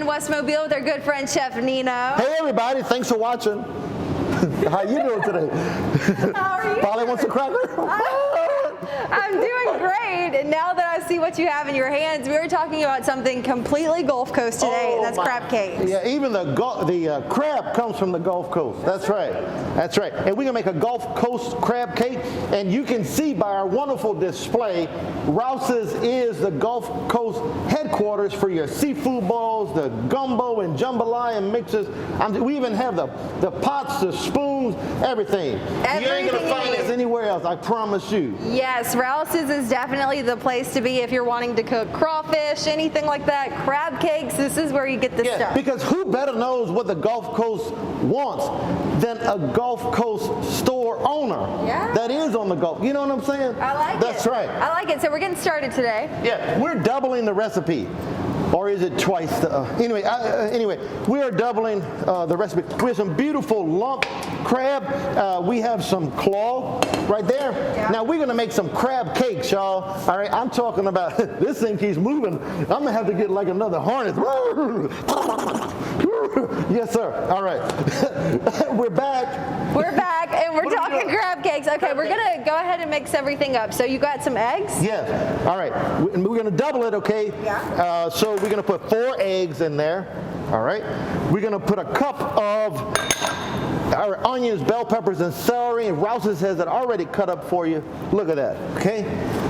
in West Mobile with our good friend Chef Nino. Hey everybody, thanks for watching. How you doing today? How are you? Polly wants a cracker? I'm doing great. And now that I see what you have in your hands, we were talking about something completely Gulf Coast today, and that's crab cakes. Yeah, even the crab comes from the Gulf Coast. That's right. That's right. And we're going to make a Gulf Coast crab cake. And you can see by our wonderful display, Rouse's is the Gulf Coast headquarters for your seafood bowls, the gumbo and jambalaya mixes. We even have the pots, the spoons, everything. You ain't going to find this anywhere else, I promise you. Yes, Rouse's is definitely the place to be if you're wanting to cook crawfish, anything like that, crab cakes. This is where you get this stuff. Because who better knows what the Gulf Coast wants than a Gulf Coast store owner that is on the Gulf. You know what I'm saying? I like it. That's right. I like it. So we're getting started today. Yeah, we're doubling the recipe. Or is it twice? Anyway, we are doubling the recipe. We have some beautiful lump crab. We have some claw right there. Yeah. Now we're gonna make some crab cakes, y'all. All right, I'm talking about, this thing keeps moving. I'm gonna have to get like another harness. Yes, sir. All right. We're back. We're back, and we're talking crab cakes. Okay, we're gonna go ahead and mix everything up. So you got some eggs? Yes. All right. We're gonna double it, okay? Yeah. So we're gonna put 4 eggs in there. All right. We're gonna put a cup of our onions, bell peppers, and celery. And Rouse's has it already cut up for you. Look at that. Okay.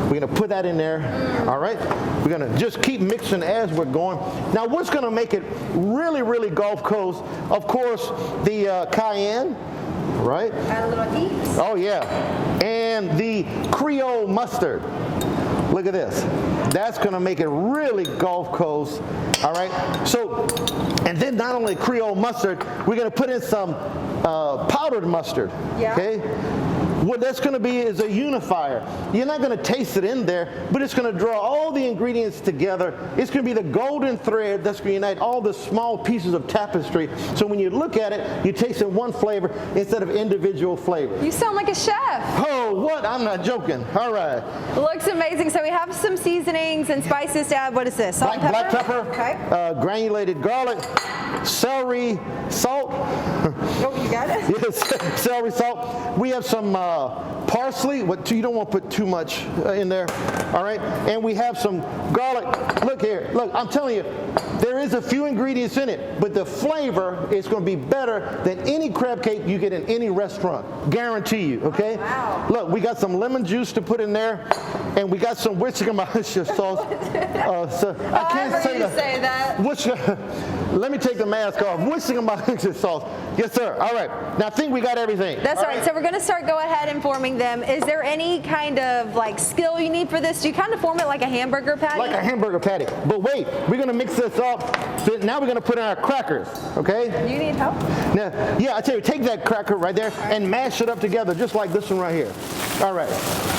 We're gonna put that in there. All right. We're gonna just keep mixing as we're going. Now, what's gonna make it really, really Gulf Coast? Of course, the cayenne. Right? Add a little heat. Oh yeah. And the Creole mustard. Look at this. That's going to make it really Gulf Coast. All right. So, and then not only Creole mustard, we're going to put in some powdered mustard. Yeah. Okay. What that's going to be is a unifier. You're not going to taste it in there, but it's going to draw all the ingredients together. It's going to be the golden thread that's going to unite all the small pieces of tapestry. So when you look at it, you taste in one flavor instead of individual flavors. You sound like a chef. Oh, what? I'm not joking. All right. Looks amazing. So we have some seasonings and spices to add. What is this? Salt and Black pepper, okay. granulated garlic, celery, salt. Oh, you got it? Yes, celery, salt. We have some parsley. You don't want to put too much in there. All right. And we have some garlic. Look here. Look, I'm telling you, there is a few ingredients in it, but the flavor is going to be better than any crab cake you get in any restaurant. Guarantee you. Okay. Wow. Look, we got some lemon juice to put in there, and we got some Worcestershire sauce. I can't say that. Let me take the mask off. Worcestershire sauce. Yes, sir. All right. Now I think we got everything. That's right. So we're going to go ahead and forming them. Is there any kind of like skill you need for this? Do you kind of form it like a hamburger patty? Like a hamburger patty. But wait, we're going to mix this up. Now we're going to put in our crackers, okay? You need help? Now, yeah, I tell you, take that cracker right there and mash it up together just like this one right here. All right.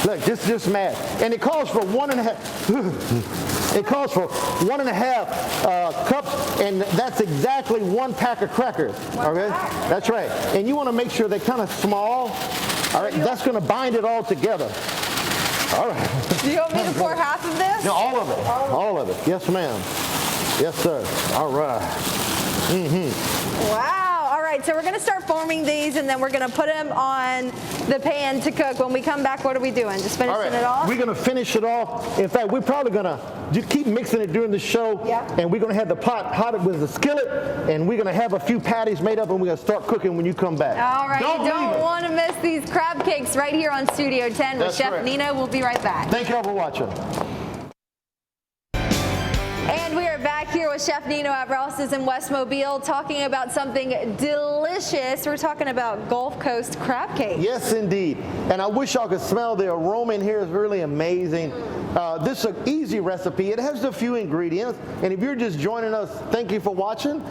Look, just mash. And it calls for 1.5. It calls for 1.5 cups, and that's exactly 1 pack of crackers. Okay? That's right. And you want to make sure they're kind of small. All right, that's going to bind it all together. All right. Do you want me to pour half of this? No, all of it. All of it. Yes, ma'am. Yes, sir. All right. Mm-hmm. Wow. All right, so we're going to start forming these, and then we're going to put them on the pan to cook. When we come back, what are we doing? Just finishing it off? We're going to finish it off. In fact, we're probably going to just keep mixing it during the show. Yeah. And we're going to have the pot hot with the skillet, and we're going to have a few patties made up, and we're going to start cooking when you come back. All right, you don't want to miss these crab cakes right here on Studio 10 with Chef Nino. We'll be right back. Thank you all for watching. And we are back here with Chef Nino at Rouse's in West Mobile talking about something delicious. We're talking about Gulf Coast crab cake. Yes, indeed. And I wish y'all could smell the aroma in here. It's really amazing. This is an easy recipe. It has a few ingredients. And if you're just joining us, thank you for watching.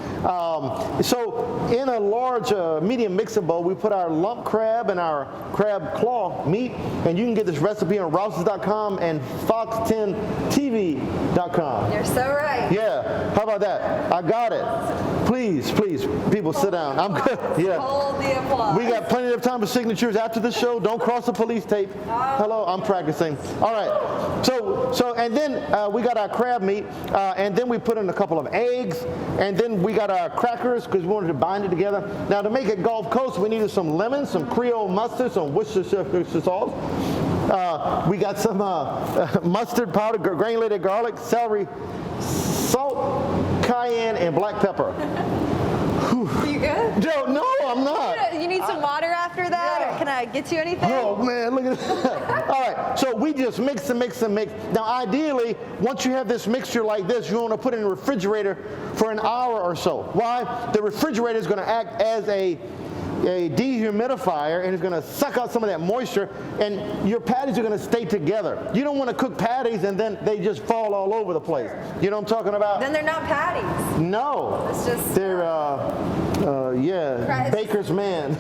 So in a large medium mixing bowl, we put our lump crab and our crab claw meat. And you can get this recipe on Rouses.com and Fox 10 TV. TV.com. You're so right. Yeah, how about that? I got it. Please, people sit down. I'm good. Yeah. Hold the applause. We got plenty of time for signatures after the show. Don't cross the police tape. Hello, I'm practicing. All right. So and then we got our crab meat, and then we put in a couple of eggs, and then we got our crackers because we wanted to bind it together. Now to make it Gulf Coast, we needed some lemon, some Creole mustard, some Worcestershire sauce. We got some mustard powder, granulated garlic, celery, salt, cayenne, and black pepper. You good? No, I'm not. You need some water after that, Yeah. or can I get you anything? Oh man, look at that. All right, so we just mix and mix and mix. Now ideally, once you have this mixture like this, you want to put it in the refrigerator for an hour or so. Why? The refrigerator is going to act as a dehumidifier, and it's going to suck out some of that moisture, and your patties are going to stay together. You don't want to cook patties and then they just fall all over the place. You know what I'm talking about? Then they're not patties. No. It's just they're baker's man.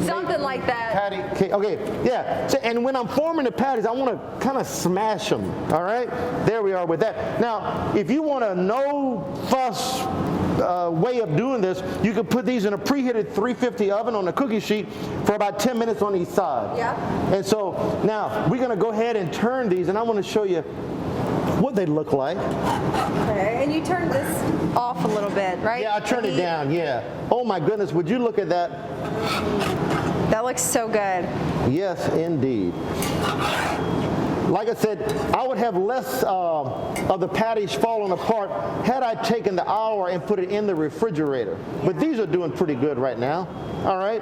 something like that. Patty cake. Okay, yeah. So, and when I'm forming the patties, I want to kind of smash them. All right. There we are with that. Now, if you want a no fuss way of doing this, you can put these in a preheated 350 oven on a cookie sheet for about 10 minutes on each side. Yeah. And so now we're going to go ahead and turn these, and I want to show you what they look like. Okay, and you turned this off a little bit, right? Yeah, I turned it down. Yeah. Oh my goodness, would you look at that? That looks so good. Yes, indeed. Like I said, I would have less of the patties falling apart had I taken the hour and put it in the refrigerator. But these are doing pretty good right now. All right.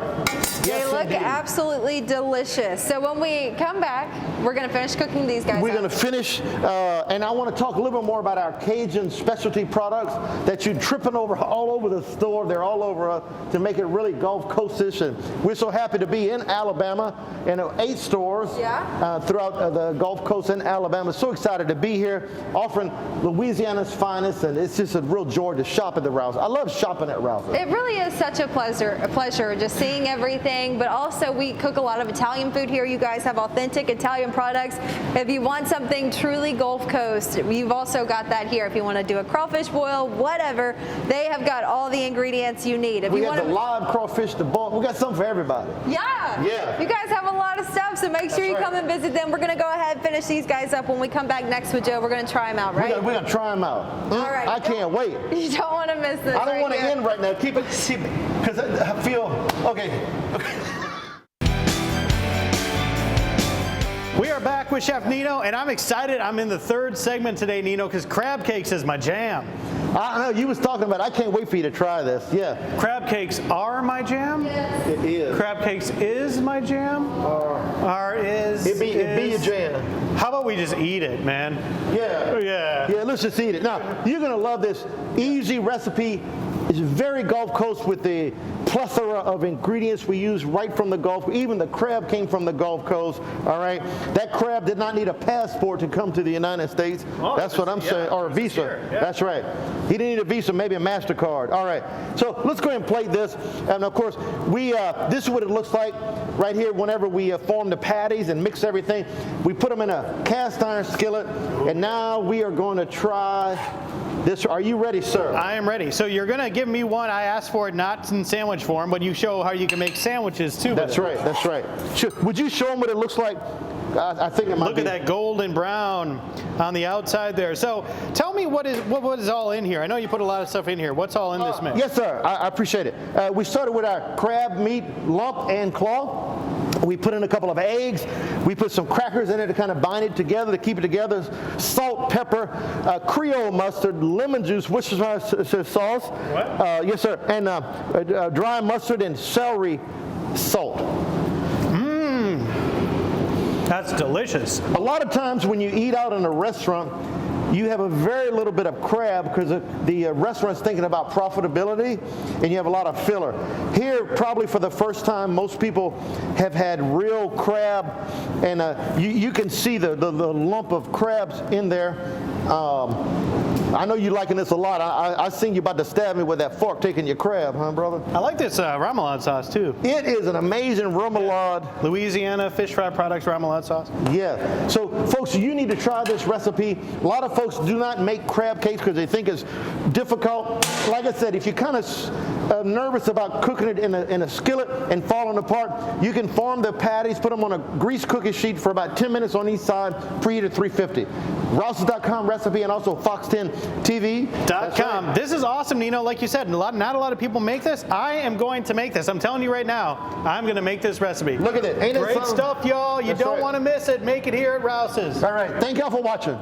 They look absolutely delicious. So when we come back, we're going to finish cooking these guys We're up. going to finish, and I want to talk a little bit more about our Cajun specialty products that you're tripping over all over the store. They're all over to make it really Gulf Coast-ish. And we're so happy to be in Alabama in 8 stores throughout the Gulf Coast in Alabama. So excited to be here, offering Louisiana's finest, and it's just a real joy to shop at the Rouses. I love shopping at Rouses. It really is such a pleasure just seeing everything, but also we cook a lot of Italian food here. You guys have authentic Italian products. If you want something truly Gulf Coast, you've also got that here. If you want to do a crawfish boil, whatever, they have got all the ingredients you need. If we you got want the live crawfish, the boil. We got something for everybody. Yeah. You guys have a lot of stuff, so make sure you come and visit them. We're going to go ahead and finish these guys up. When we come back next with Joe, we're going to try them out, right? We're going to try them out. All right. I can't wait. You don't want to miss this. I don't want to end right now. Keep it, because I feel, okay. We are back with Chef Nino, and I'm excited. I'm in the 3rd segment today, Nino, because crab cakes is my jam. I know you was talking about, I can't wait for you to try this. Yeah. Crab cakes are my jam? Yes. It is. Crab cakes is my jam? It be your jam. How about we just eat it, man? Yeah, let's just eat it. Now, you're going to love this easy recipe. It's very Gulf Coast with the plethora of ingredients we use right from the Gulf. Even the crab came from the Gulf Coast, all right? That crab did not need a passport to come to the United States. That's what I'm saying, or a visa. That's right. He didn't need a visa, maybe a MasterCard. All right, so let's go ahead and plate this. And of course, this is what it looks like right here whenever we form the patties and mix everything. We put them in a cast iron skillet, and now we are going to try this. Are you ready, sir? I am ready. So you're going to give me one. I asked for it not in sandwich form, but you show how you can make sandwiches too. That's right. That's right. Would you show them what it looks like? I think it might Look at that golden brown on the outside there. So tell me what is all in here. I know you put a lot of stuff in here. What's all in this mix? Yes, sir. I appreciate it. We started with our crab meat lump and claw. We put in a couple of eggs. We put some crackers in it to kind of bind it together, to keep it together. Salt, pepper, Creole mustard, lemon juice, Worcestershire sauce. What? Yes, sir. And dry mustard and celery salt. That's delicious. A lot of times when you eat out in a restaurant, you have a very little bit of crab because the restaurant's thinking about profitability, and you have a lot of filler. Here, probably for the first time, most people have had real crab, and you can see the lump of crabs in there. I know you liking this a lot. I seen you about to stab me with that fork taking your crab, huh, brother? I like this remoulade sauce too. It is an amazing remoulade. Louisiana fish fry products remoulade sauce. Yeah. So, folks, you need to try this recipe. A lot of folks do not make crab cakes because they think it's difficult. Like I said, if you're kind of nervous about cooking it in a skillet and falling apart, you can form the patties, put them on a grease cookie sheet for about 10 minutes on each side, preheat at 350. Rouses.com recipe and also Fox10TV.com. This is awesome, Nino. Like you said, not a lot of people make this. I am going to make this. I'm telling you right now, I'm going to make this recipe. Look at it. Ain't it Great something? stuff, y'all. You That's don't right. want to miss it. Make it here at Rouse's. All right. Thank y'all for watching.